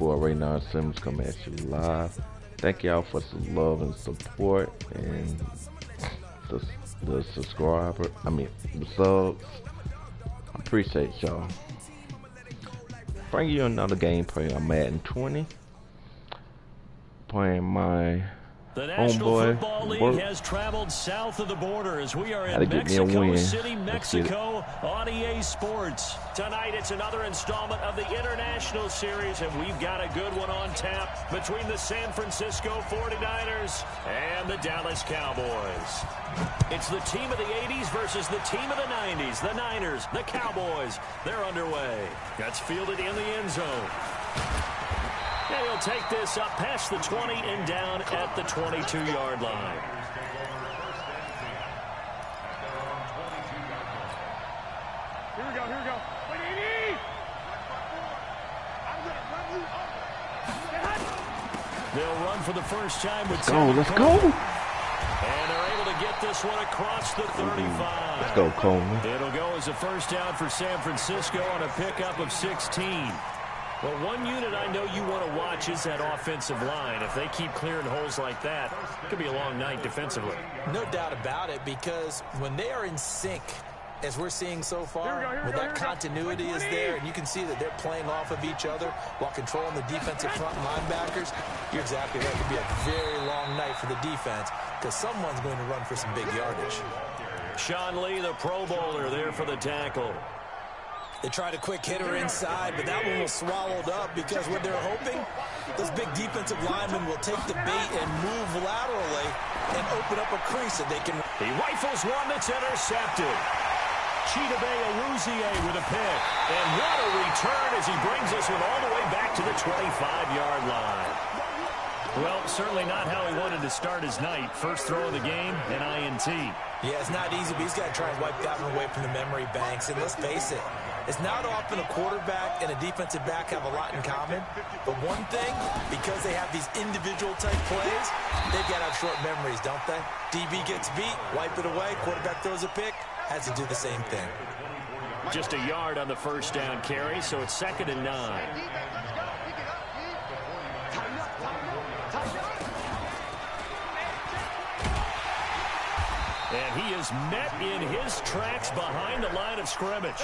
boy Raynard Simmons coming at you live. Thank y'all for some love and support and the subscriber. I mean the subs. I appreciate y'all. Bring you another gameplay on Madden 20. Playing my The National homeboy. Football League has traveled south of the border as we are in Mexico City, Mexico on EA Sports. Tonight it's another installment of the International Series, and we've got a good one on tap between the San Francisco 49ers and the Dallas Cowboys. It's the team of the 80s versus the team of the 90s. The Niners, the Cowboys, they're underway. That's fielded in the end zone. And he'll take this up past the 20 and down at the 22-yard line. Here we go. They'll run for the first time with Let's go. And they're able to get this one across the 35. Let's go, Coleman. It'll go as a first down for San Francisco on a pickup of 16. Well, one unit I know you want to watch is that offensive line. If they keep clearing holes like that, it could be a long night defensively. No doubt about it, because when they are in sync, as we're seeing so far, when that continuity is there, and you can see that they're playing off of each other while controlling the defensive front linebackers, you're exactly right. It could be a very long night for the defense because someone's going to run for some big yardage. Sean Lee, the Pro Bowler, there for the tackle. They tried a quick hitter inside, but that one was swallowed up because what they're hoping, those big defensive linemen will take the bait and move laterally and open up a crease that they can. He rifles one that's intercepted. Chidobe Awuzie with a pick. And what a return as he brings this one all the way back to the 25-yard line. Well, certainly not how he wanted to start his night. First throw of the game, an INT. Yeah, it's not easy, but he's got to try and wipe that one away from the memory banks. And let's face it, it's not often a quarterback and a defensive back have a lot in common. But one thing, because they have these individual type plays, they've got to have short memories, don't they? DB gets beat, wipe it away, quarterback throws a pick, has to do the same thing. Just a yard on the first down carry, so it's 2nd and 9. And he is met in his tracks behind the line of scrimmage.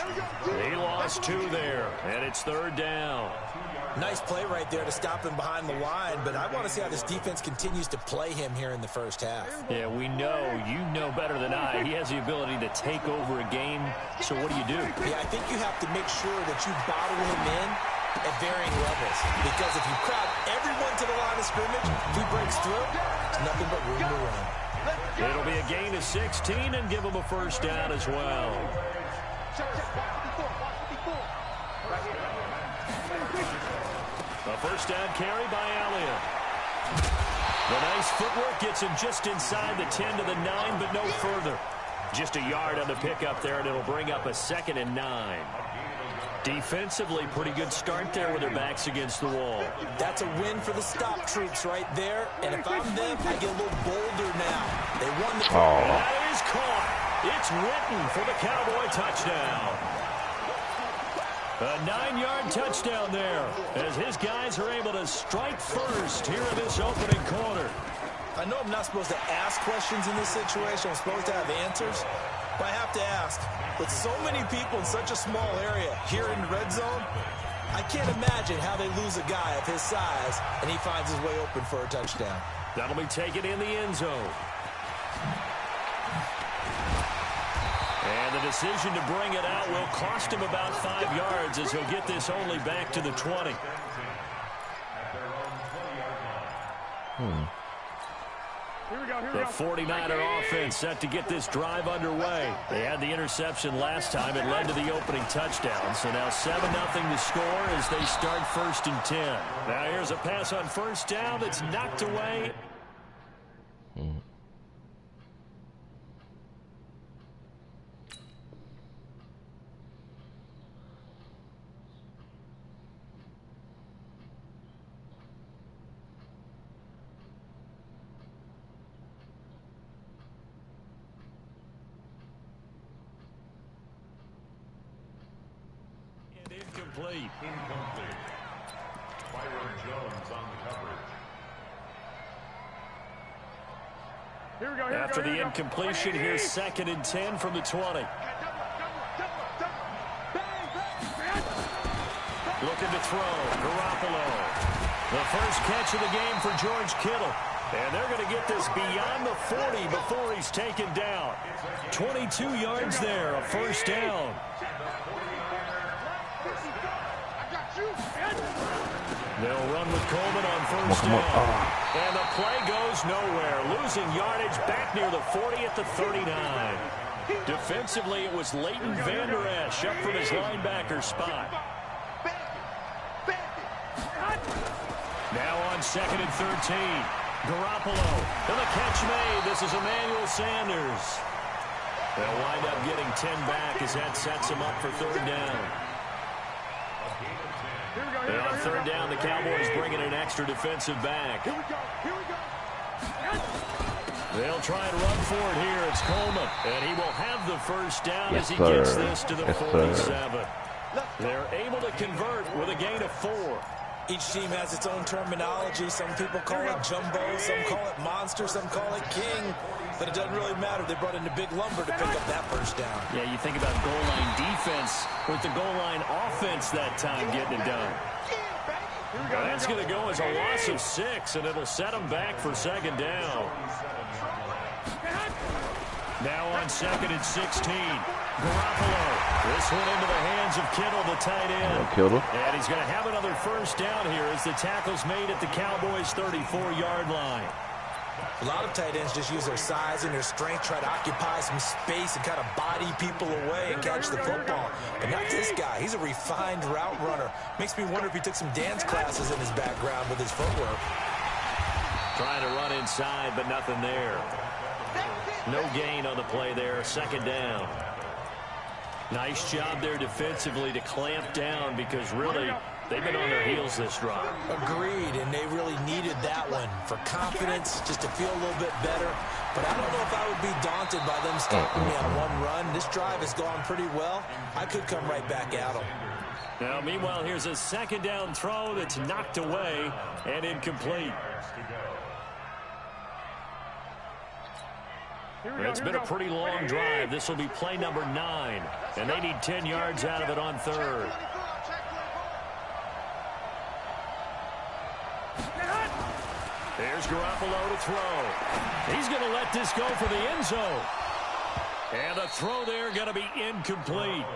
He lost 2 there, and it's 3rd down. Nice play right there to stop him behind the line, but I want to see how this defense continues to play him here in the first half. Yeah, we know, you know better than I, he has the ability to take over a game, so what do? Yeah, I think you have to make sure that you bottle him in at varying levels, because if you crowd everyone to the line of scrimmage, if he breaks through, there's nothing but room to run. It'll be a gain of 16 and give him a first down as well. A first down carry by Elliott. The nice footwork gets him just inside the 10 to the 9, but no further. Just a yard on the pickup there, and it'll bring up a 2nd and 9. Defensively, pretty good start there with their backs against the wall. That's a win for the stop troops right there. And if I'm them, I get a little bolder now. They won the Oh. That is caught. It's Witten for the Cowboy touchdown. A 9-yard touchdown there as his guys are able to strike first here in this opening quarter. I know I'm not supposed to ask questions in this situation. I'm supposed to have answers. But I have to ask, with so many people in such a small area here in the red zone, I can't imagine how they lose a guy of his size and he finds his way open for a touchdown. That'll be taken in the end zone. And the decision to bring it out will cost him about 5 yards as he'll get this only back to the 20. The 49er offense set to get this drive underway. They had the interception last time. It led to the opening touchdown. So now 7-0 to score as they start 1st and 10. Now here's a pass on first down that's knocked away. Incomplete. After the incompletion, here's 2nd and 10 from the 20. Looking to throw, Garoppolo. The first catch of the game for George Kittle. And they're going to get this beyond the 40 before he's taken down. 22 yards there, a first down. They'll run with Coleman on first down. And the play goes nowhere. Losing yardage back near the 40 at the 39. Defensively, it was Leighton Vander Esch up from his linebacker spot. Now on 2nd and 13. Garoppolo. And the catch made. This is Emmanuel Sanders. They'll wind up getting 10 back as that sets them up for 3rd down. And on 3rd down, the Cowboys bringing an extra defensive back. They'll try and run for it here. It's Coleman. And he will have the first down as he gets this to the 47. They're able to convert with a gain of 4. Each team has its own terminology. Some people call it jumbo, some call it monster, some call it king. But it doesn't really matter. They brought in a big lumber to pick up that first down. Yeah, you think about goal line defense with the goal line offense that time getting it done. Well, that's going to go as a loss of 6, and it'll set them back for 2nd down. Now on 2nd and 16. Garoppolo. This one into the hands of Kittle, the tight end. And he's going to have another first down here as the tackle's made at the Cowboys' 34-yard line. A lot of tight ends just use their size and their strength, try to occupy some space and kind of body people away and catch the football. But not this guy. He's a refined route runner. Makes me wonder if he took some dance classes in his background with his footwork. Trying to run inside, but nothing there. No gain on the play there. 2nd down. Nice job there defensively to clamp down because really they've been on their heels this drive. Agreed, and they really needed that one for confidence, just to feel a little bit better. But I don't know if I would be daunted by them stopping me on one run. This drive has gone pretty well. I could come right back at them. Now, meanwhile, here's a 2nd down throw that's knocked away and incomplete. It's been a pretty long drive. This will be play number 9, and they need 10 yards out of it on 3rd. There's Garoppolo to throw. He's going to let this go for the end zone. And the throw there going to be incomplete.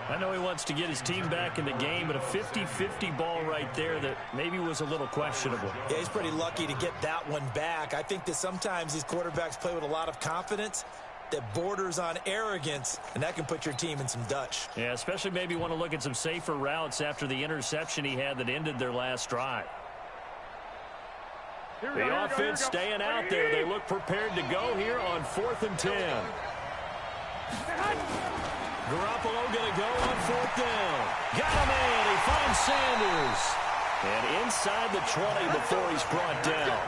I know he wants to get his team back in the game, but a 50-50 ball right there that maybe was a little questionable. Yeah, he's pretty lucky to get that one back. I think that sometimes these quarterbacks play with a lot of confidence that borders on arrogance, and that can put your team in some Dutch. Yeah, especially maybe want to look at some safer routes after the interception he had that ended their last drive. The offense staying out there. They look prepared to go here on 4th and 10. Garoppolo going to go on 4th down. Got him in. He finds Sanders. And inside the 20 before he's brought down.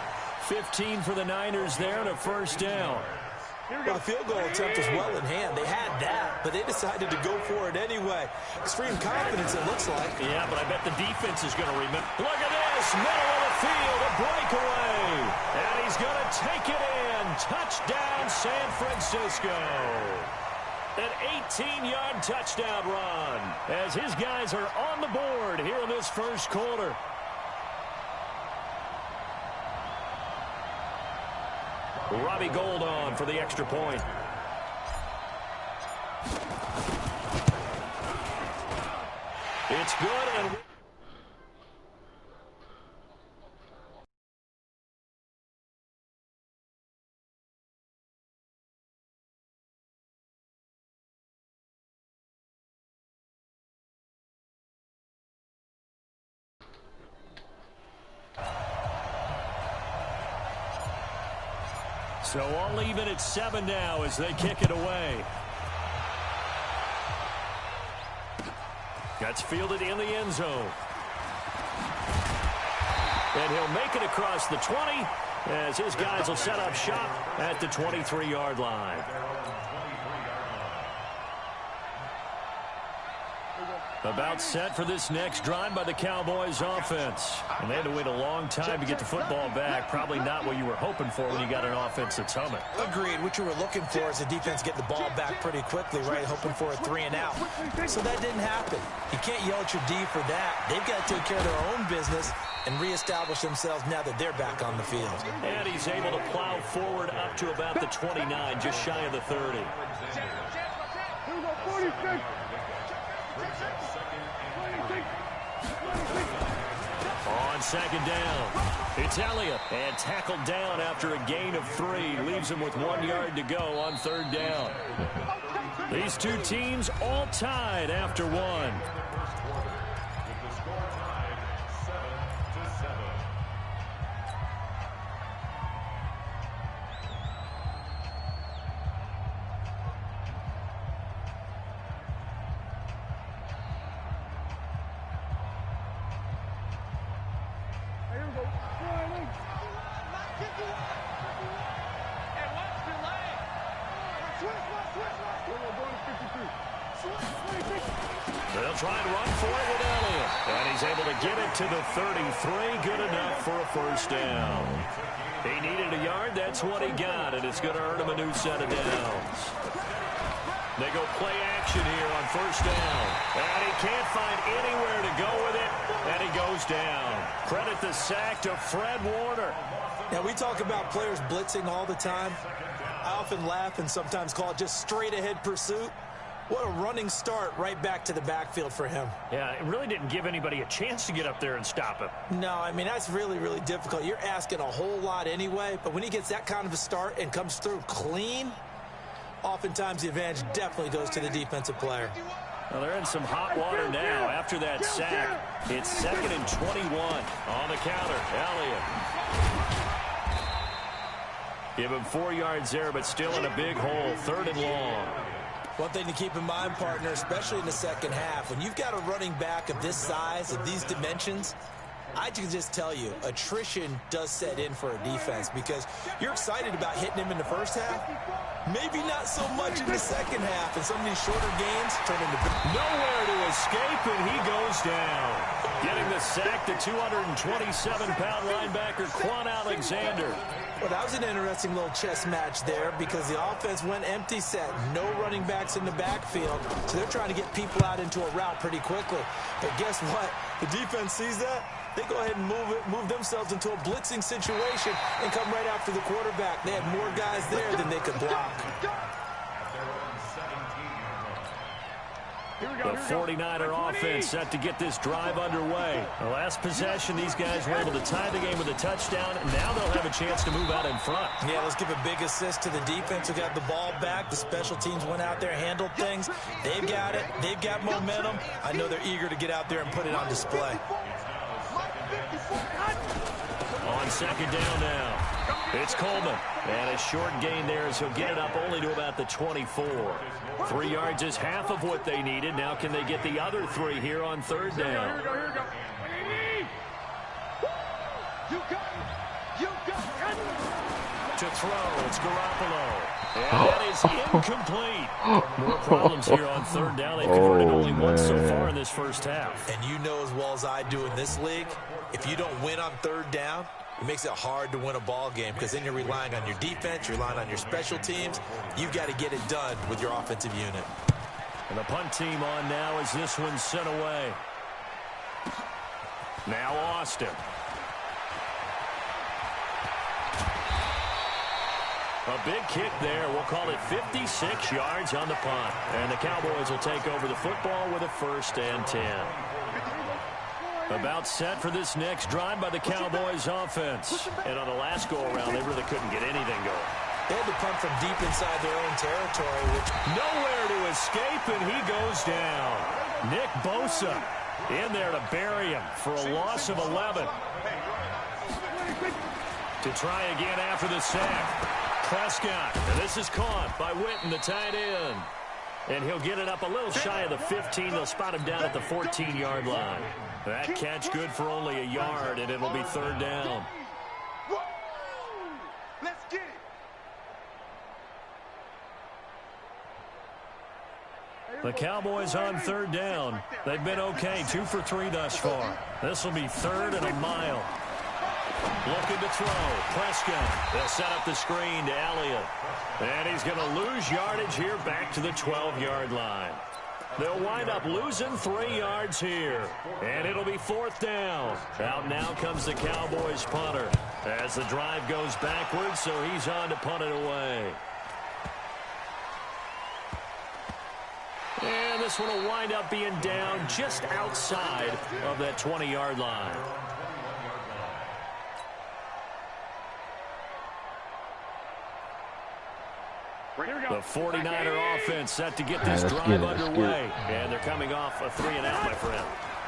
15 for the Niners there and a first down. Well, the field goal attempt was well in hand. They had that, but they decided to go for it anyway. Extreme confidence, it looks like. Yeah, but I bet the defense is going to remember. Look at this. Middle of the field. A breakaway. And he's going to take it in. Touchdown, San Francisco. An 18-yard touchdown run as his guys are on the board here in this first quarter. Robbie Gould on for the extra point. It's good and... So all even at 7 now as they kick it away. That's fielded in the end zone. And he'll make it across the 20 as his guys will set up shop at the 23-yard line. About set for this next drive by the Cowboys offense. And they had to wait a long time to get the football back. Probably not what you were hoping for when you got an offense that's humming. Agreed. What you were looking for is the defense get the ball back pretty quickly, right? Hoping for a 3 and out. So that didn't happen. You can't yell at your D for that. They've got to take care of their own business and reestablish themselves now that they're back on the field. And he's able to plow forward up to about the 29, just shy of the 30. Here we go, 46. On second down, it's Elliott, and tackled down after a gain of 3. Leaves him with 1 yard to go on third down. These two teams all tied after 1. They'll try and run for it with Elliott. And he's able to get it to the 33. Good enough for a first down. He needed a yard. That's what he got. And it's going to earn him a new set of downs. They go play action here on first down. And he can't find anywhere to go with it. And he goes down. Credit the sack to Fred Warner. Now, we talk about players blitzing all the time. I often laugh and sometimes call it just straight-ahead pursuit. What a running start right back to the backfield for him. Yeah, it really didn't give anybody a chance to get up there and stop him. No, I mean, that's really, really difficult. You're asking a whole lot anyway, but when he gets that kind of a start and comes through clean, oftentimes the advantage definitely goes to the defensive player. Well, they're in some hot water now after that sack. It's 2nd and 21 on the counter. Elliott. Give him 4 yards there, but still in a big hole. 3rd and long. One thing to keep in mind, partner, especially in the second half, when you've got a running back of this size, of these dimensions, I can just tell you, attrition does set in for a defense because you're excited about hitting him in the first half. Maybe not so much in the second half, and some of these shorter gains turn into... Nowhere to escape, and he goes down. Getting the sack, the 227-pound linebacker, Quan Alexander. Well, that was an interesting little chess match there because the offense went empty set. No running backs in the backfield, so they're trying to get people out into a route pretty quickly. But guess what? The defense sees that. They go ahead and move themselves into a blitzing situation and come right after the quarterback. They had more guys there than they could block. The 49er offense set to get this drive underway. The last possession, these guys were able to tie the game with a touchdown, and now they'll have a chance to move out in front. Yeah, let's give a big assist to the defense who got the ball back. The special teams went out there, handled things. They've got it. They've got momentum. I know they're eager to get out there and put it on display. On second down now. It's Coleman. And a short gain there as he'll get it up only to about the 24. 3 yards is half of what they needed. Now can they get the other 3 here on third down? Here we go, here we go. You got it. To throw, it's Garoppolo. And that is incomplete. More problems here on third down. They've converted only once so far in this first half. And you know as well as I do in this league, if you don't win on third down, it makes it hard to win a ball game because then you're relying on your defense, you're relying on your special teams. You've got to get it done with your offensive unit. And the punt team on now as this one's sent away. Now Austin. A big kick there. We'll call it 56 yards on the punt. And the Cowboys will take over the football with a 1st and 10. About set for this next drive by the Cowboys offense. And on the last go-around, they really couldn't get anything going. They had to punt from deep inside their own territory. Nowhere to escape, and he goes down. Nick Bosa in there to bury him for a loss of 11. To try again after the sack. Prescott, and this is caught by Witten, the tight end. And he'll get it up a little shy of the 15. They'll spot him down at the 14-yard line. That catch good for only a yard, and it'll be third down. Let's get it. The Cowboys on third down. They've been okay, 2 for 3 thus far. This will be 3rd and a mile. Looking to throw. Prescott. They'll set up the screen to Elliott. And he's going to lose yardage here back to the 12-yard line. They'll wind up losing 3 yards here. And it'll be 4th down. Out now comes the Cowboys punter as the drive goes backwards, so he's on to punt it away. And this one will wind up being down just outside of that 20-yard line. The 49er offense set to get this drive underway. And they're coming off a 3-and-out, my friend.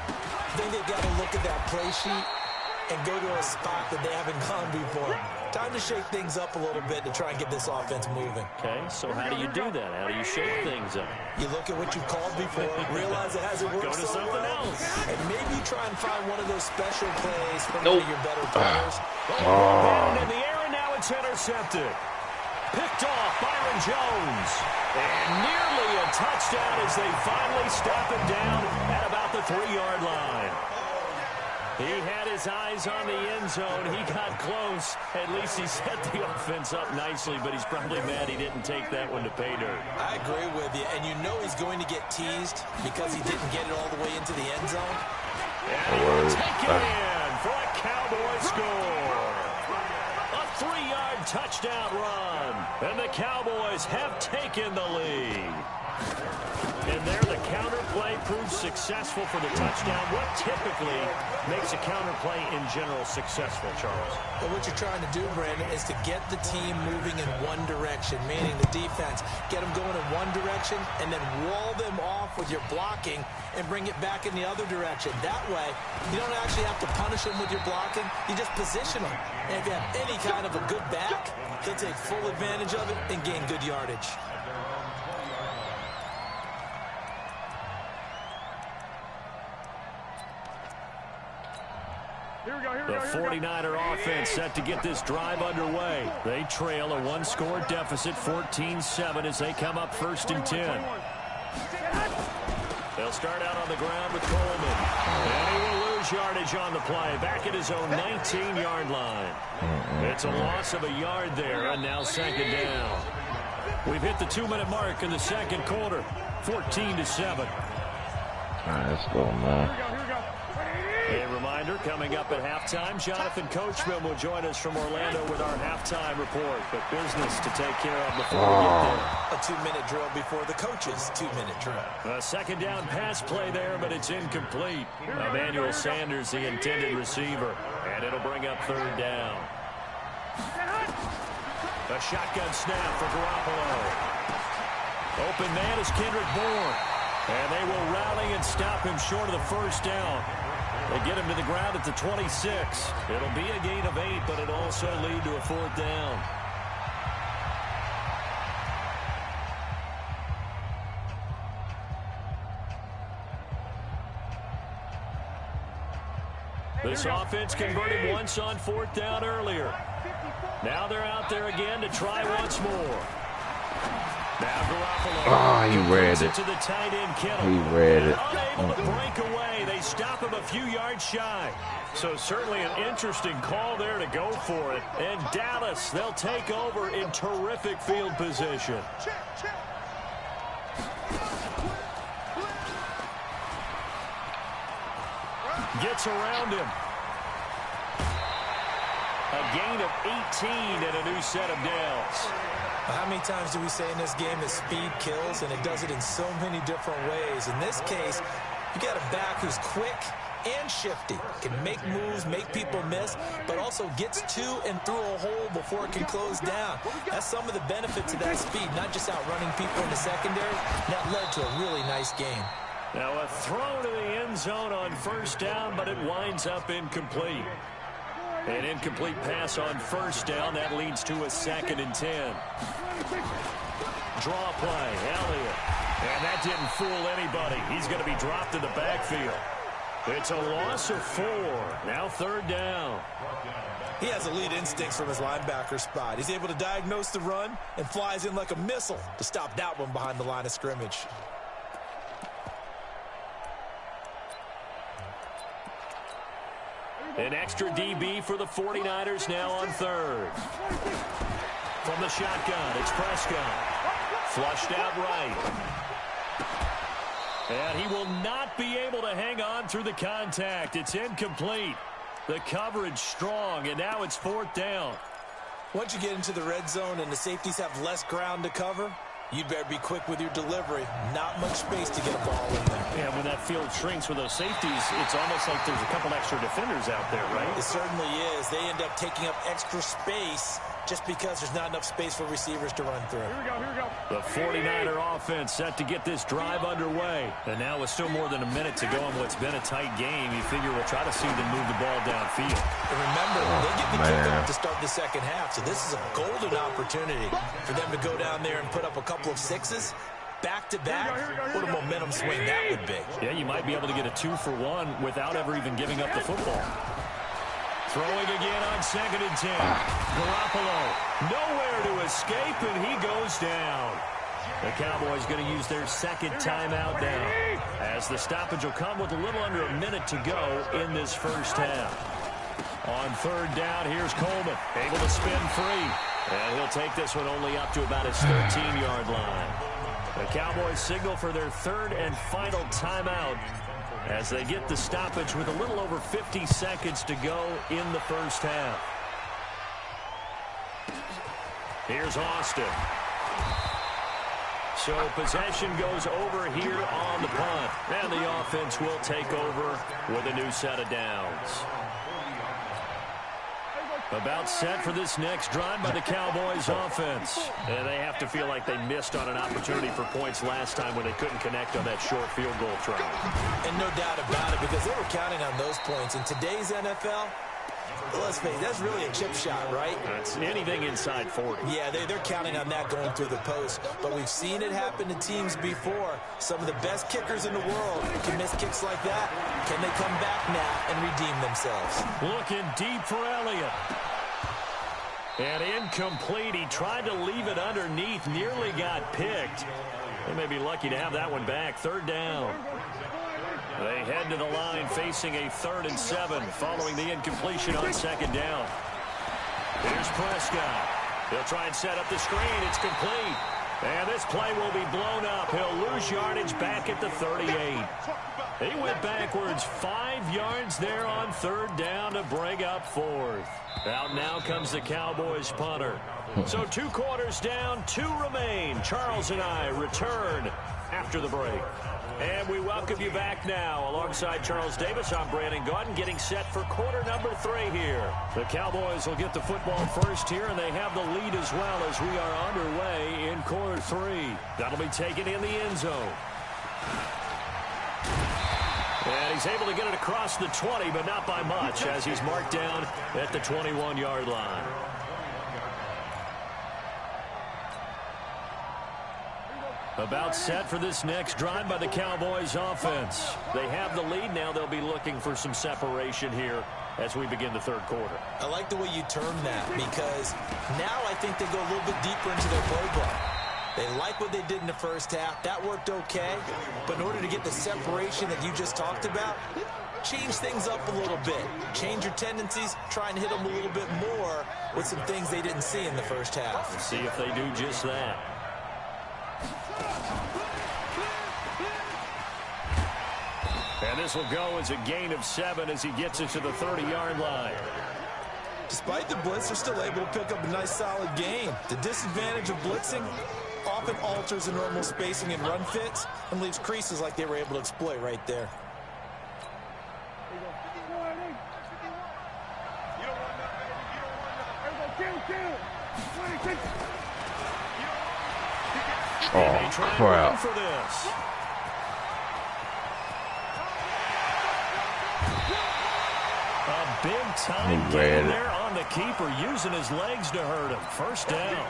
I think they've got to look at that play sheet and go to a spot that they haven't gone before. Time to shake things up a little bit to try and get this offense moving. Okay, so how do you do that? How do you shake things up? You look at what you've called before, realize it hasn't worked Go to so something well, else. and maybe try and find one of those special plays from one of your better players. And in the air, and now it's intercepted. Picked off Byron Jones. And nearly a touchdown as they finally stop him down at about the 3-yard line. He had his eyes on the end zone. He got close. At least he set the offense up nicely, but he's probably mad he didn't take that one to pay dirt. I agree with you, and you know he's going to get teased because he didn't get it all the way into the end zone. And he'll take it in for a Cowboy score. A 3-yard touchdown run. And the Cowboys have taken the lead. And there the counter play proves successful for the touchdown. What typically makes a counter play in general successful, Charles? Well, what you're trying to do, Brandon, is to get the team moving in one direction, meaning the defense. Get them going in one direction and then wall them off with your blocking and bring it back in the other direction. That way, you don't actually have to punish them with your blocking. You just position them. And if you have any kind of a good back, they'll take full advantage of it and gain good yardage. The 49er offense set to get this drive underway. They trail a 1-score deficit, 14-7, as they come up 1st and 10. They'll start out on the ground with Coleman. And he will lose yardage on the play, back at his own 19-yard line. It's a loss of a yard there, and now 2nd down. We've hit the 2-minute mark in the 2nd quarter, 14-7. All right, let's go, man. A reminder, coming up at halftime, Jonathan Coachman will join us from Orlando with our halftime report. But business to take care of before we get there. A 2-minute drill before the coach's 2-minute drill. A 2nd down pass play there, but it's incomplete. Emmanuel Sanders, the intended receiver. And it'll bring up 3rd down. A shotgun snap for Garoppolo. Open man is Kendrick Bourne. And they will rally and stop him short of the 1st down. They get him to the ground at the 26. It'll be a gain of 8, but it'll also lead to a 4th down. This offense converted once on 4th down earlier. Now they're out there again to try once more. Now Garoppolo. He read it. To the tight end, Kittle. He read it. Unable to break away. They stop him a few yards shy. So certainly an interesting call there to go for it. And Dallas, they'll take over in terrific field position. Gets around him. A gain of 18 and a new set of downs. How many times do we say in this game that speed kills, and it does it in so many different ways? In this case, you got a back who's quick and shifty, can make moves, make people miss, but also gets to and through a hole before it can close down. That's some of the benefits of that speed, not just outrunning people in the secondary. That led to a really nice game. Now a throw to the end zone on 1st down, but it winds up incomplete. An incomplete pass on 1st down. That leads to a 2nd and 10. Draw play, Elliott. And that didn't fool anybody. He's going to be dropped in the backfield. It's a loss of 4. Now 3rd down. He has elite instincts from his linebacker spot. He's able to diagnose the run and flies in like a missile to stop that one behind the line of scrimmage. An extra DB for the 49ers now on third. From the shotgun, it's Prescott. Flushed out right. And he will not be able to hang on through the contact. It's incomplete. The coverage strong, and now it's fourth down. Once you get into the red zone and the safeties have less ground to cover, you'd better be quick with your delivery. Not much space to get a ball in there. Yeah, when that field shrinks with those safeties, it's almost like there's a couple extra defenders out there, right? It certainly is. They end up taking up extra space just because there's not enough space for receivers to run through. Here we go, here we go. The 49er offense set to get this drive underway. And now with still more than a minute to go in what's been a tight game, you figure we'll try to see them move the ball downfield. And remember, they get the kickoff to start the second half, so this is a golden opportunity for them to go down there and put up a couple of sixes. Back-to-back, what a momentum swing that would be. Yeah, you might be able to get a 2-for-1 without ever even giving up the football. Throwing again on 2nd and 10. Garoppolo, nowhere to escape, and he goes down. The Cowboys going to use their second timeout now, as the stoppage will come with a little under a minute to go in this first half. On third down, here's Coleman, able to spin free. And he'll take this one only up to about his 13-yard line. The Cowboys signal for their third and final timeout as they get the stoppage with a little over 50 seconds to go in the first half. Here's Austin. So possession goes over here on the punt. And the offense will take over with a new set of downs. About set for this next drive by the Cowboys offense. And they have to feel like they missed on an opportunity for points last time when they couldn't connect on that short field goal try. And no doubt about it, because they were counting on those points. In today's NFL, let's face it, that's really a chip shot, right? That's anything inside 40. Yeah, they're counting on that going through the post. But we've seen it happen to teams before. Some of the best kickers in the world can miss kicks like that. Can they come back now and redeem themselves? Looking deep for Elliott. And incomplete. He tried to leave it underneath. Nearly got picked. They may be lucky to have that one back. Third down. They head to the line facing a 3rd and 7 following the incompletion on 2nd down. Here's Prescott. He'll try and set up the screen. It's complete. And this play will be blown up. He'll lose yardage back at the 38. He went backwards 5 yards there on 3rd down to bring up 4th. Out now comes the Cowboys punter. So 2 quarters down, 2 remain. Charles and I return after the break. And we welcome you back now. Alongside Charles Davis, I'm Brandon Gaudin, getting set for quarter number 3 here. The Cowboys will get the football first here, and they have the lead as well as we are underway in quarter 3. That'll be taken in the end zone. And he's able to get it across the 20, but not by much, as he's marked down at the 21-yard line. About set for this next drive by the Cowboys offense. They have the lead now. They'll be looking for some separation here as we begin the third quarter. I like the way you term that, because now I think they go a little bit deeper into their playbook. They like what they did in the first half. That worked okay. But in order to get the separation that you just talked about, change things up a little bit. Change your tendencies. Try and hit them a little bit more with some things they didn't see in the first half. Let's see if they do just that. And this will go as a gain of 7 as he gets it to the 30-yard line. Despite the blitz, they're still able to pick up a nice solid gain. The disadvantage of blitzing often alters the normal spacing and run fits and leaves creases like they were able to exploit right there. Oh, crap. For this. A big time game there on the keeper, using his legs to hurt him. First down.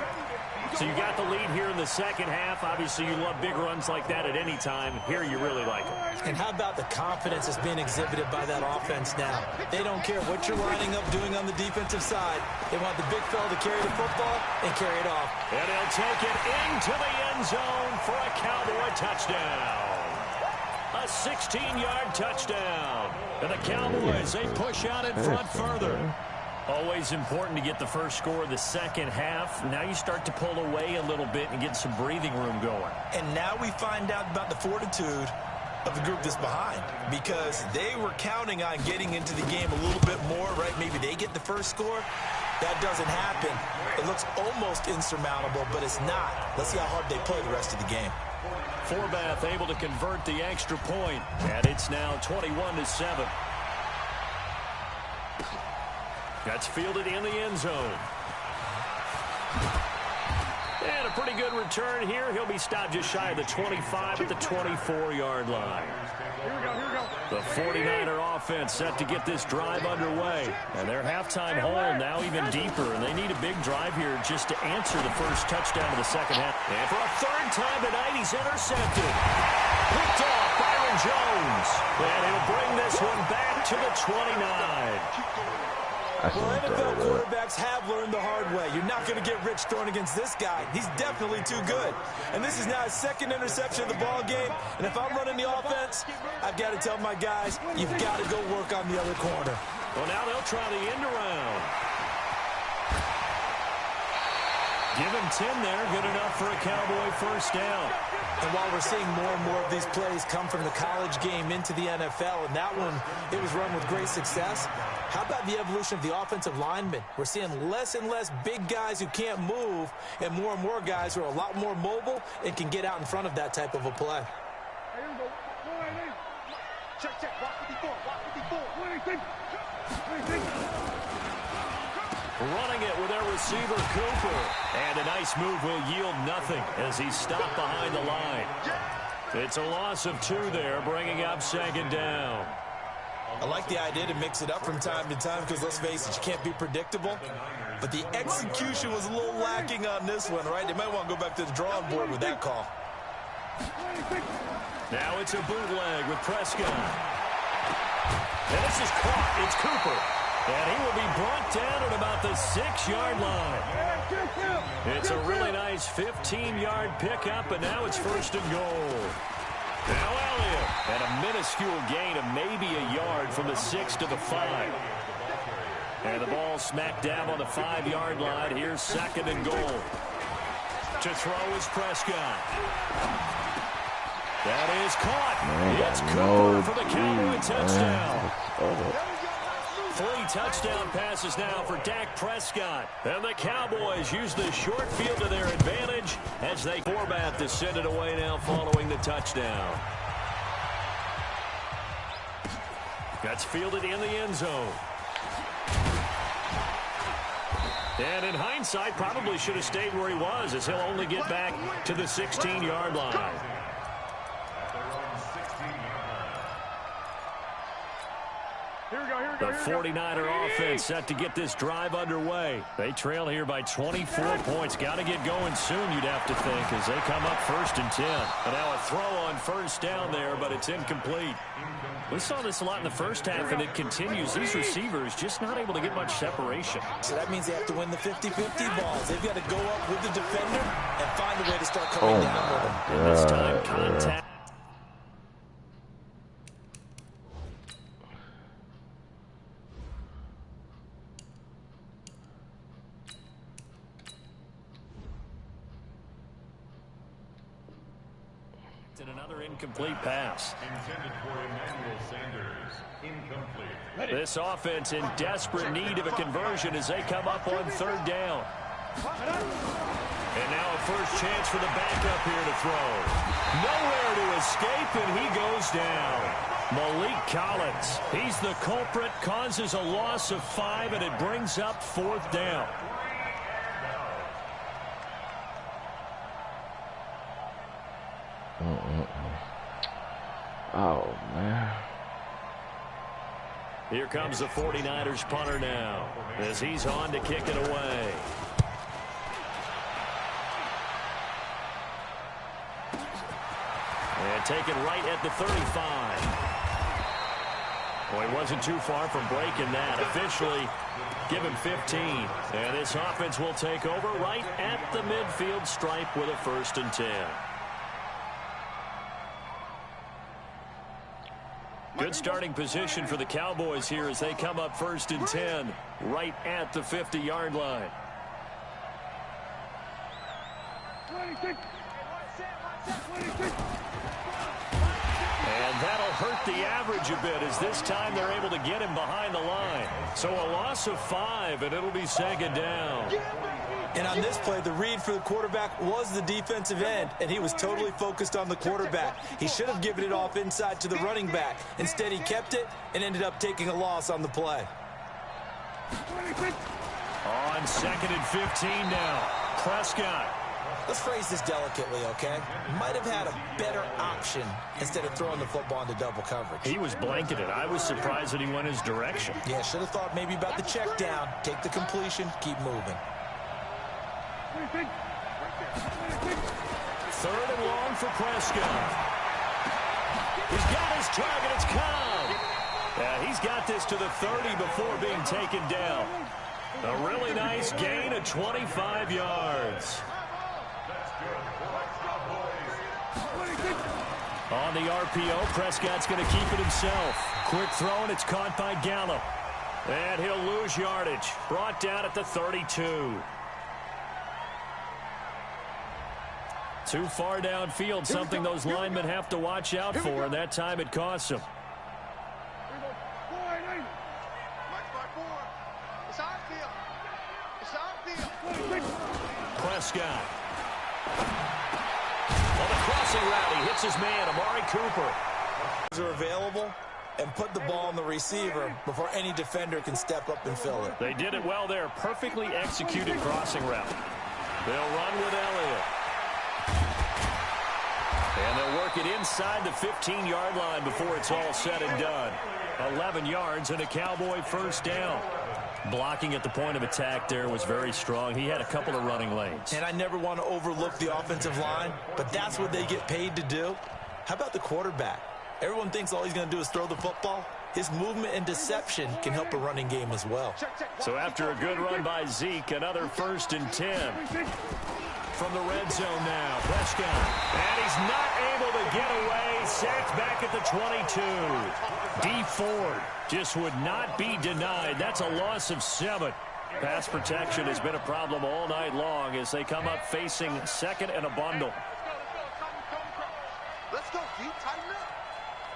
So you got the lead here in the second half. Obviously, you love big runs like that at any time. Here, you really like them. And how about the confidence that's being exhibited by that offense now? They don't care what you're lining up doing on the defensive side. They want the big fella to carry the football and carry it off. And he'll take it into the end zone for a Cowboy touchdown. A 16-yard touchdown. And the Cowboys, they push out in front further. Always important to get the first score of the second half. Now you start to pull away a little bit and get some breathing room going. And now we find out about the fortitude of the group that's behind, because they were counting on getting into the game a little bit more, right? Maybe they get the first score. That doesn't happen. It looks almost insurmountable, but it's not. Let's see how hard they play the rest of the game. Forbath able to convert the extra point, and it's now 21-7. That's fielded in the end zone. And a pretty good return here. He'll be stopped just shy of the 25 at the 24-yard line. Here we go. The 49er offense set to get this drive underway. And their halftime hole now even deeper. And they need a big drive here just to answer the first touchdown of the second half. And for a third time tonight, he's intercepted. Picked off Byron Jones. And he'll bring this one back to the 29. Well, NFL quarterbacks have learned the hard way. You're not going to get rich throwing against this guy. He's definitely too good. And this is now his second interception of the ball game. And if I'm running the offense, I've got to tell my guys, you've got to go work on the other corner. Well, now they'll try the end around. Give him 10 there. Good enough for a Cowboy first down. And while we're seeing more and more of these plays come from the college game into the NFL, and that one, it was run with great success, how about the evolution of the offensive linemen? We're seeing less and less big guys who can't move, and more guys who are a lot more mobile and can get out in front of that type of a play. Here we go. Check. Walk 54. What do you think? Running it with their receiver, Cooper. And a nice move will yield nothing as he's stopped behind the line. It's a loss of 2 there, bringing up second down. I like the idea to mix it up from time to time because, let's face it, you can't be predictable. But the execution was a little lacking on this one, right? They might want to go back to the drawing board with that call. Now it's a bootleg with Prescott. And this is caught. It's Cooper. And he will be brought down at about the 6-yard line. It's a really nice 15-yard pickup, and now it's first and goal. Now Elliott, and a minuscule gain of maybe a yard from the 6 to the 5. And the ball smack dab on the 5-yard line. Here's second and goal. To throw is Prescott. That is caught. It's Cooper for the Cowboy touchdown. 3 touchdown passes now for Dak Prescott. And the Cowboys use the short field to their advantage as they Forbath to send it away now following the touchdown. That's fielded in the end zone. And in hindsight, probably should have stayed where he was as he'll only get back to the 16-yard line. The 49er offense set to get this drive underway. They trail here by 24 points. Got to get going soon, you'd have to think, as they come up first and 10. And now a throw on first down there, but it's incomplete. We saw this a lot in the first half, and it continues. These receivers just not able to get much separation. So that means they have to win the 50-50 balls. They've got to go up with the defender and find a way to start coming down with them. And this time, contact. And another incomplete pass. Intended for Emmanuel Sanders. Incomplete. This offense in desperate need of a conversion as they come up on third down. And now a first chance for the backup here to throw. Nowhere to escape, and he goes down. Malik Collins, he's the culprit, causes a loss of 5, and it brings up fourth down. Oh, man. Here comes the 49ers punter now as he's on to kick it away. And taken right at the 35. Well, he wasn't too far from breaking that. Officially, give him 15. And this offense will take over right at the midfield stripe with a first and 10. Good starting position for the Cowboys here as they come up 1st and 10 right at the 50-yard line. And that'll hurt the average a bit as this time they're able to get him behind the line. So a loss of 5, and it'll be 2nd down. And on this play, the read for the quarterback was the defensive end, and he was totally focused on the quarterback. He should have given it off inside to the running back. Instead, he kept it and ended up taking a loss on the play. On 2nd and 15 now, Prescott. Let's phrase this delicately, okay? Might have had a better option instead of throwing the football into double coverage. He was blanketed. I was surprised that he went his direction. Yeah, should have thought maybe about the check down, take the completion, keep moving. 3rd and long for Prescott. He's got his target. It's Cobb. Yeah, he's got this to the 30 before being taken down. A really nice gain of 25 yards. On the RPO, Prescott's going to keep it himself. Quick throw, and it's caught by Gallup. And he'll lose yardage. Brought down at the 32. Too far downfield, something those linemen have to watch out for, and that time it costs them. Prescott. On the crossing route, he hits his man, Amari Cooper. Are available and put the ball on the receiver before any defender can step up and fill it. They did it well there. Perfectly executed crossing route. They'll run with Elliott. And they'll work it inside the 15-yard line before it's all said and done. 11 yards and a Cowboy 1st down. Blocking at the point of attack there was very strong. He had a couple of running lanes. And I never want to overlook the offensive line, but that's what they get paid to do. How about the quarterback? Everyone thinks all he's going to do is throw the football. His movement and deception can help a running game as well. So after a good run by Zeke, another 1st and 10. From the red zone now, Prescott. And he's not able to get away. Sacked back at the 22. Dee Ford just would not be denied. That's a loss of 7. Pass protection has been a problem all night long as they come up facing 2nd and a bundle. Let's go deep, tighten up.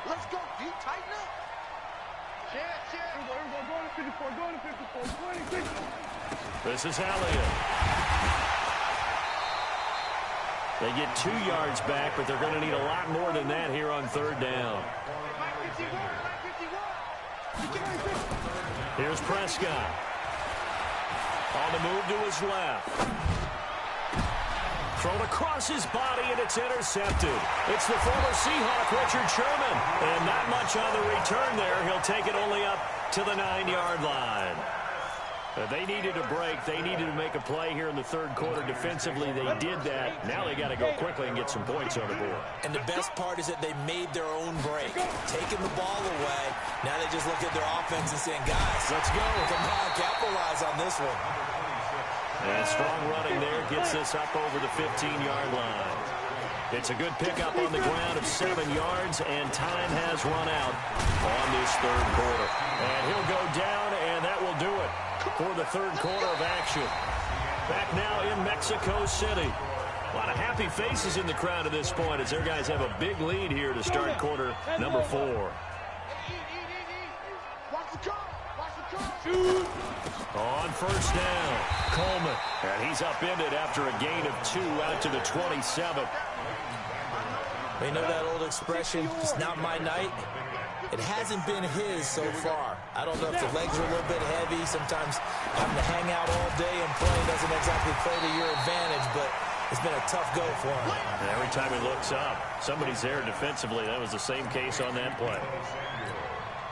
Let's go deep, tighten up. Go to 54, 26. This is Elliott. They get 2 yards back, but they're going to need a lot more than that here on 3rd down. Here's Prescott. On the move to his left. Thrown across his body, and it's intercepted. It's the former Seahawk, Richard Sherman. And not much on the return there. He'll take it only up to the 9-yard line. They needed a break. They needed to make a play here in the 3rd quarter. Defensively, they did that. Now they got to go quickly and get some points on the board. And the best part is that they made their own break. Taking the ball away. Now they just look at their offense and saying, guys, let's go. Come on, capitalize on this one. And strong running there gets this up over the 15-yard line. It's a good pickup on the ground of 7 yards, and time has run out on this 3rd quarter. And he'll go down, and that will do it for the 3rd quarter of action. Back now in Mexico City. A lot of happy faces in the crowd at this point as their guys have a big lead here to start quarter number 4. On 1st down, Coleman. And he's upended after a gain of 2 out to the 27. They know that old expression, it's not my night. It hasn't been his so far. I don't know if the legs are a little bit heavy. Sometimes having to hang out all day and play doesn't exactly play to your advantage, but it's been a tough go for him. And every time he looks up, somebody's there defensively. That was the same case on that play.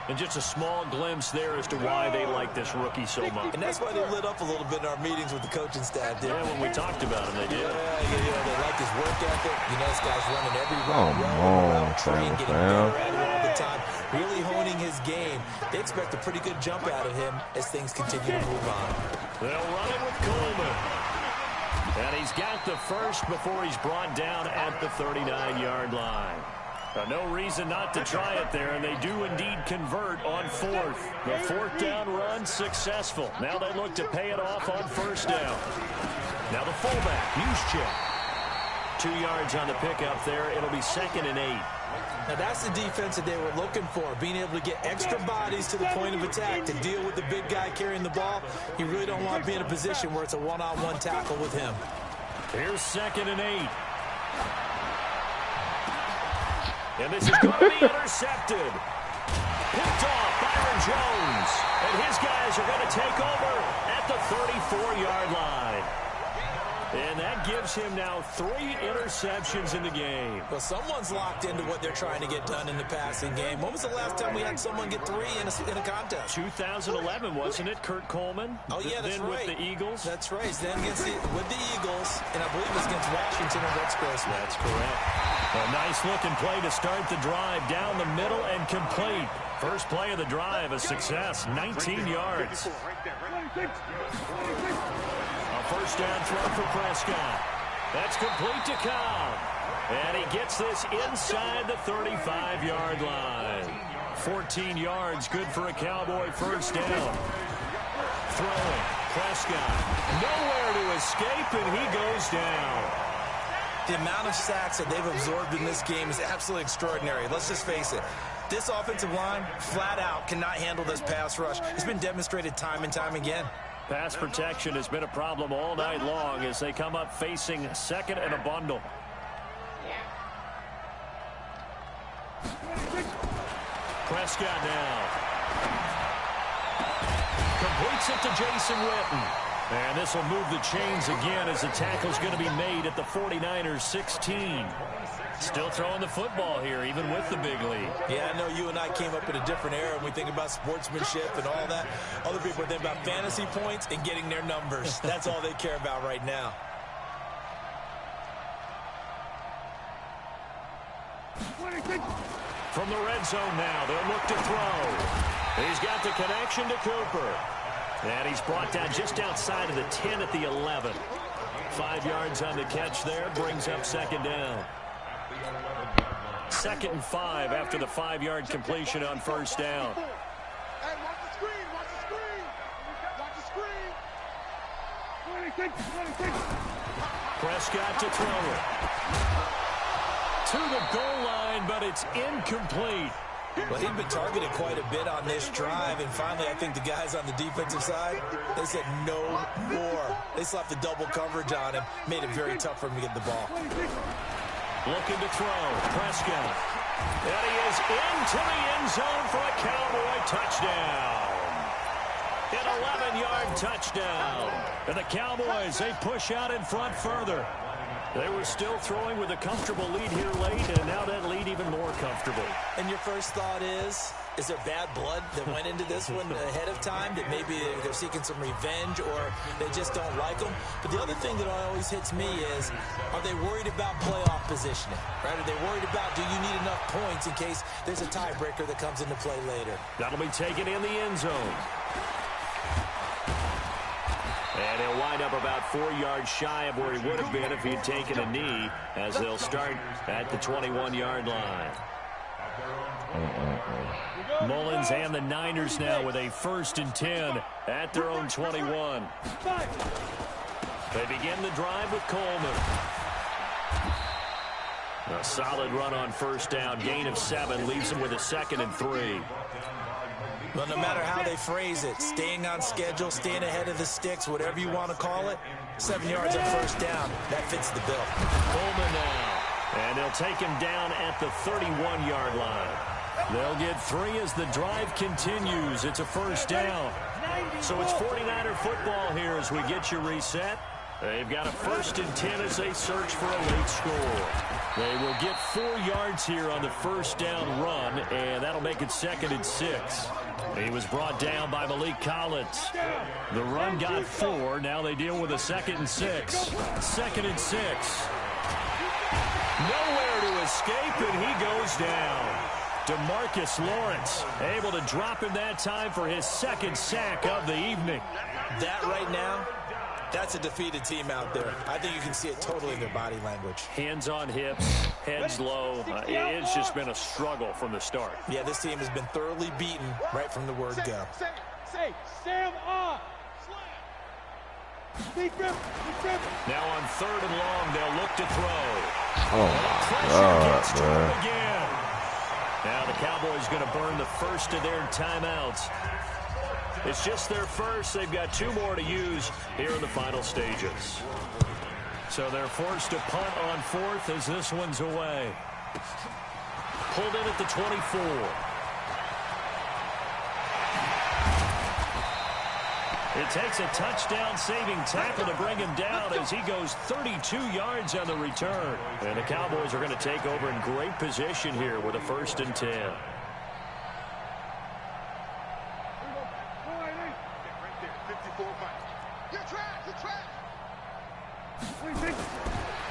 And just a small glimpse there as to why they like this rookie so much. And that's why they lit up a little bit in our meetings with the coaching staff. Yeah, when we talked about him, they did. Yeah, they like his work ethic. You know, this guy's running every route, train, getting better at it all the time, really honing his game. They expect a pretty good jump out of him as things continue to move on. They'll run it with Coleman. And he's got the first before he's brought down at the 39-yard line. No reason not to try it there, and they do indeed convert on fourth. The fourth down run successful. Now they look to pay it off on first down. Now the fullback, Juszczyk. 2 yards on the pickup there. It'll be 2nd and 8. Now that's the defense that they were looking for, being able to get extra bodies to the point of attack to deal with the big guy carrying the ball. You really don't want to be in a position where it's a one-on-one tackle with him. Here's 2nd and 8. And this is going to be intercepted. Picked off Byron Jones. And his guys are going to take over at the 34-yard line. And that gives him now 3 interceptions in the game. Well, someone's locked into what they're trying to get done in the passing game. When was the last time we had someone get 3 in a contest? 2011, wasn't it, Kurt Coleman? Oh, yeah, that's then right. With the Eagles? That's right. Then with the Eagles, and I believe it was against Washington and Rex Grossman. That's correct. A nice-looking play to start the drive down the middle and complete. First play of the drive, a success, 19 yards. A first down throw for Prescott. That's complete to Cobb. And he gets this inside the 35-yard line. 14 yards, good for a Cowboy first down. Throwing, Prescott. Nowhere to escape, and he goes down. The amount of sacks that they've absorbed in this game is absolutely extraordinary. Let's just face it. This offensive line, flat out, cannot handle this pass rush. It's been demonstrated time and time again. Pass protection has been a problem all night long as they come up facing 2nd and a bundle. Prescott now. Completes it to Jason Witten. And this will move the chains again as the tackle's going to be made at the 49ers 16. Still throwing the football here, even with the big lead. Yeah, I know you and I came up in a different era and we think about sportsmanship and all that. Other people are thinking about fantasy points and getting their numbers. That's all they care about right now. From the red zone now, they'll look to throw. He's got the connection to Cooper. And he's brought down just outside of the 10 at the 11. 5 yards on the catch there, brings up 2nd down. 2nd and 5 after the 5-yard completion on first down. Hey, watch the screen, watch the screen. Watch the screen. 26. Prescott to throw it. To the goal line, but it's incomplete. Well, he'd been targeted quite a bit on this drive, and finally I think the guys on the defensive side, they said no more. They slapped the double coverage on him, made it very tough for him to get the ball. Looking to throw, Prescott. And he is into the end zone for a Cowboy touchdown. An 11-yard touchdown. And the Cowboys, they push out in front further. They were still throwing with a comfortable lead here late, and now that lead even more comfortable. And your first thought is there bad blood that went into this one ahead of time, that maybe they're seeking some revenge or they just don't like them? But the other thing that always hits me is, are they worried about playoff positioning? Right? Are they worried about, do you need enough points in case there's a tiebreaker that comes into play later? That'll be taken in the end zone. And he'll wind up about 4 yards shy of where he would have been if he had taken a knee, as they'll start at the 21-yard line. Mullins and the Niners now with a 1st and 10 at their own 21. They begin the drive with Coleman. A solid run on first down, gain of 7, leaves them with a 2nd and 3. Well, no matter how they phrase it, staying on schedule, staying ahead of the sticks, whatever you want to call it, 7 yards on first down, that fits the bill. Coleman now, and they'll take him down at the 31-yard line. They'll get 3 as the drive continues. It's a first down. So it's 49er football here as we get you reset. They've got a 1st and 10 as they search for a late score. They will get 4 yards here on the first down run, and that'll make it 2nd and 6. He was brought down by Malik Collins. The run got 4. Now they deal with a 2nd and 6. 2nd and 6. Nowhere to escape, and he goes down. DeMarcus Lawrence able to drop him that time for his 2nd sack of the evening. That right now, That's a defeated team out there. I think you can see it totally in their body language. Hands on hips, heads low. It's just been a struggle from the start. Yeah, this team has been thoroughly beaten right from the word go. Sam on. Now on 3rd and long, they'll look to throw. Oh, my God, man. Again. Now the Cowboys going to burn the first of their timeouts. It's just their first. They've got 2 more to use here in the final stages. So they're forced to punt on 4th as this one's away. Pulled in at the 24. It takes a touchdown-saving tackle to bring him down as he goes 32 yards on the return. And the Cowboys are going to take over in great position here with a 1st and 10.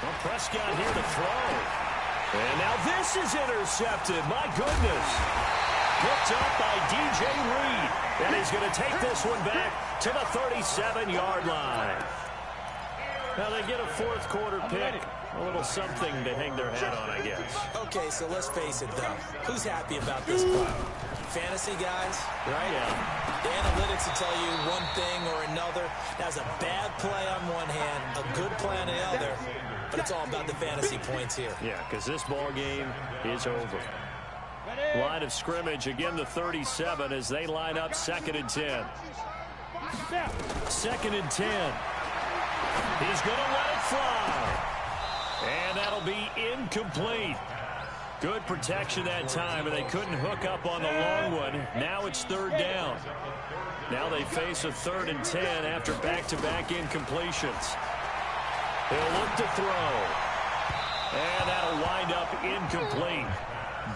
Well, Prescott here to throw. And now this is intercepted. My goodness. Picked up by DJ Reed. And he's going to take this one back to the 37-yard line. Now they get a 4th quarter pick. A little something to hang their hat on, I guess. Okay, so let's face it, though. Who's happy about this play? Fantasy guys, right? Yeah. The analytics will tell you one thing or another. That's a bad play on one hand, a good play on the other. But it's all about the fantasy points here. Yeah, because this ball game is over. Line of scrimmage, again the 37 as they line up 2nd and 10. 2nd and 10. He's going to let it fly. And that'll be incomplete. Good protection that time, and they couldn't hook up on the long one. Now it's 3rd down. Now they face a 3rd and 10 after back-to-back incompletions. They'll look to throw. And that'll wind up incomplete.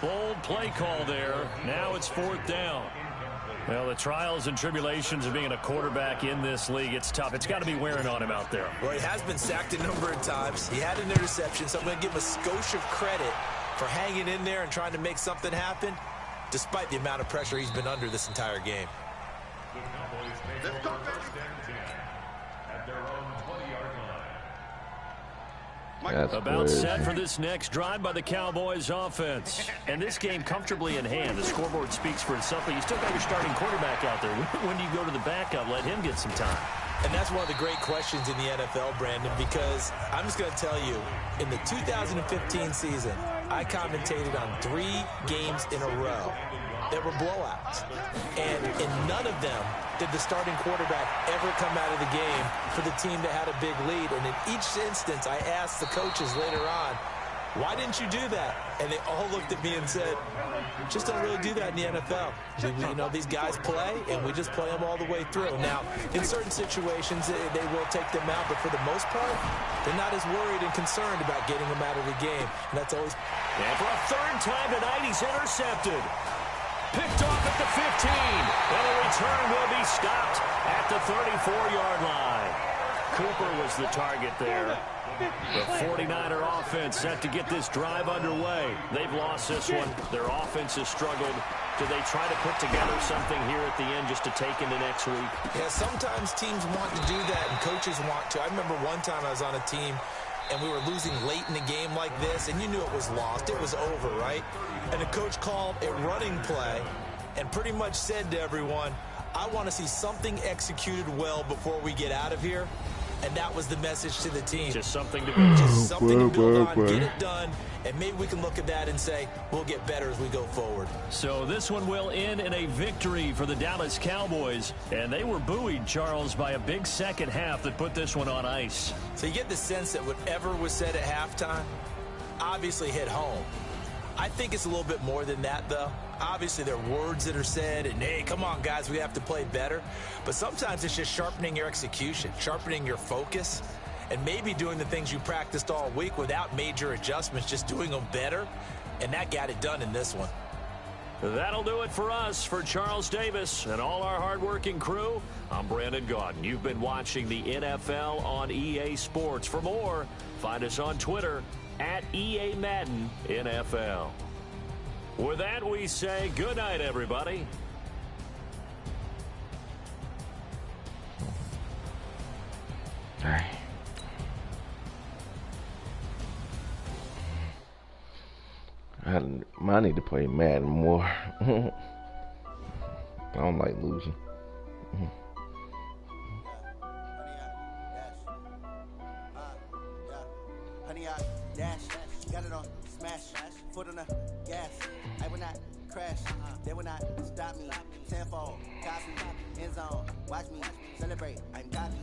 Bold play call there. Now it's 4th down. Well, the trials and tribulations of being a quarterback in this league, it's tough. It's got to be wearing on him out there. Well, he has been sacked a number of times. He had an interception, so I'm going to give him a skosh of credit for hanging in there and trying to make something happen, despite the amount of pressure he's been under this entire game. The Cowboys take over 1st and 10 at their own 20-yard line. That's About crazy. set for this next drive by the Cowboys offense. And this game comfortably in hand. The scoreboard speaks for itself, but you still got your starting quarterback out there. When do you go to the backup? Let him get some time. And that's one of the great questions in the NFL, Brandon, because I'm just going to tell you, in the 2015 season, I commentated on 3 games in a row that were blowouts. And in none of them did the starting quarterback ever come out of the game for the team that had a big lead. And in each instance, I asked the coaches later on, why didn't you do that? And they all looked at me and said, just don't really do that in the NFL. You know, these guys play, and we just play them all the way through. Now, in certain situations, they will take them out, but for the most part, they're not as worried and concerned about getting them out of the game. And that's always... And for a 3rd time tonight, he's intercepted. Picked off at the 15. And the return will be stopped at the 34-yard line. Cooper was the target there. The 49er offense set to get this drive underway. They've lost this one. Their offense has struggled. Do they try to put together something here at the end just to take into next week? Yeah, sometimes teams want to do that and coaches want to. I remember one time I was on a team and we were losing late in the game like this, and you knew it was lost. It was over, right? And the coach called a running play and pretty much said to everyone, I want to see something executed well before we get out of here. And that was the message to the team. Just something to build. Just something to build on, get it done, and maybe we can look at that and say, we'll get better as we go forward. So this one will end in a victory for the Dallas Cowboys. And they were buoyed, Charles, by a big second half that put this one on ice. So you get the sense that whatever was said at halftime obviously hit home. I think it's a little bit more than that, though. Obviously, there are words that are said, and, hey, come on, guys, we have to play better. But sometimes it's just sharpening your execution, sharpening your focus, and maybe doing the things you practiced all week without major adjustments, just doing them better. And that got it done in this one. That'll do it for us. For Charles Davis and all our hardworking crew, I'm Brandon Gaudin. You've been watching the NFL on EA Sports. For more, find us on Twitter at EA Madden NFL. With that, we say good night, everybody. I need to play Madden more. I don't like losing. Got it on smash, foot on the gas. I will not crash, they will not stop me. Tenfold, copy, end zone, watch me celebrate. I'm cocky,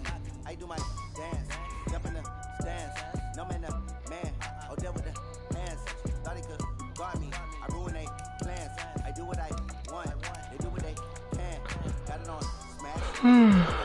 I do my dance, jump in the stands. No man, man, oh there with the hands. Thought he could guard me, I ruin they plans. I do what I want, they do what they can. Got it on smash.